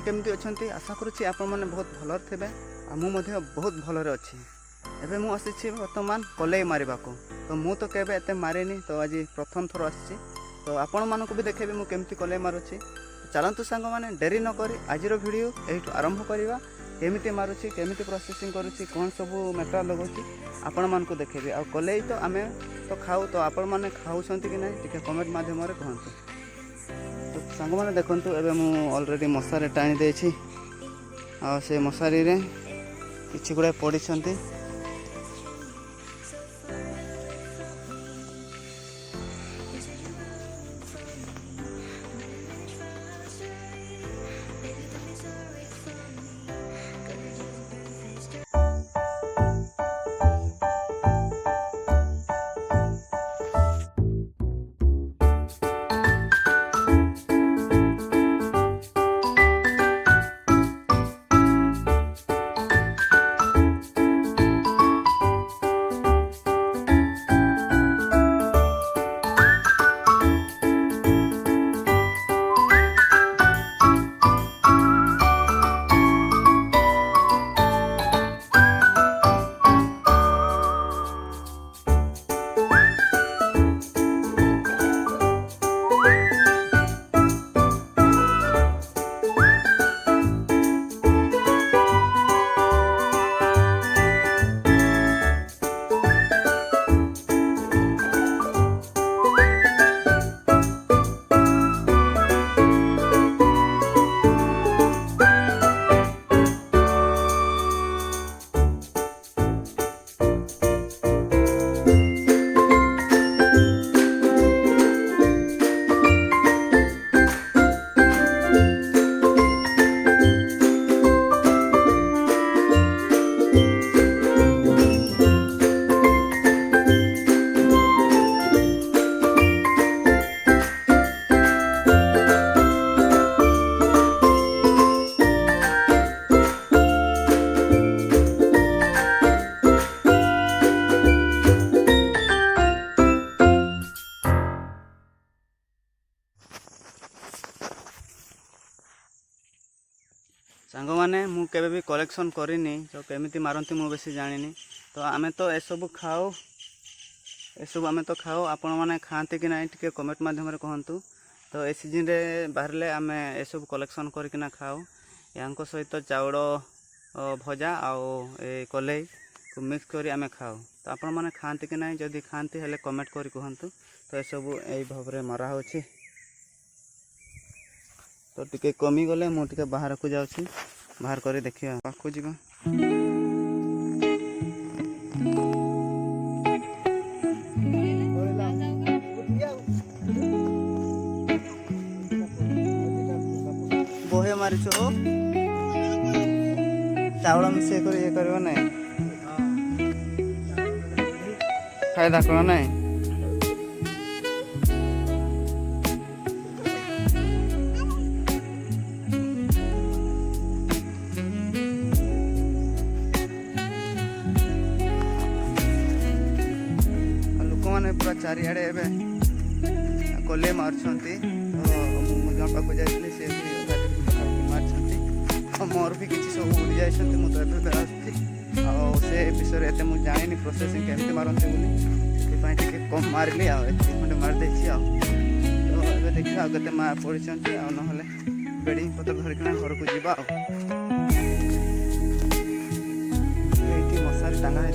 केमती अच्छा आशा करुँची आपण मैंने बहुत भल थे मु बहुत भलरे अच्छी एवं मु आसी बर्तमान कलई मारिबा को तो मु तो केबे एते मारेनी तो आज प्रथम थर आसी तो आपण मानक भी देखेबी मु केमती कलई मारुची चलतु सांग मैंने डेरी न करी आज वीडियो यही आरंभ करवा केमिति मारुची केमिति प्रोसेसिंग करुची कौन सब मेटा लगाऊँ आपण मानक देखेबी आ कलई तो आम तो खाऊ तो आपण मैंने खाऊँ कि ना टी कमेंट मध्यम कहतु तो सांग मैंने देखु एवं मु ऑलरेडी मशारी टाणी देछि आ से मशारी रे किछि गुडा पड़ी सांग मैंने मुझे भी कलेक्शन करनी तो केमिति मारती मु बेसी जानी तो आम तो एसबू खाओ एसबू आम तो खाओ आपण मैंने खाते कि ना टी कमेंट मध्यम कहतु तो ए सीजन रे बाहर आम एसबू कलेक्शन करना खाओ या सहित चाउल भजा आउ कलई को मिक्स कर आम खाओ तो आपण मैंने खाते कि ना जदि खाती हेले कमेंट कर कहतु तो एसबू यही भाव में मरा हो तो टिके कमी गले मु टिके बाहर को जाऊँ बाहर कर देखिए पाखु जी बहे मारी चावल मिसे कर ये कर फायदा कर ना पूरा चारिआडे कले मार्चंती तो पाक जाइए सी मार्च मोर भी किसी सब उड़ी जाती मुझे आसे विषय एत मुझे जानी प्रोसेसिंग केमती मारती बोली कम मारे खंडे मारदे तो देखा के पड़ी ना बेडिंग पत्र धरिकना घर को जा मशारी टांगा है।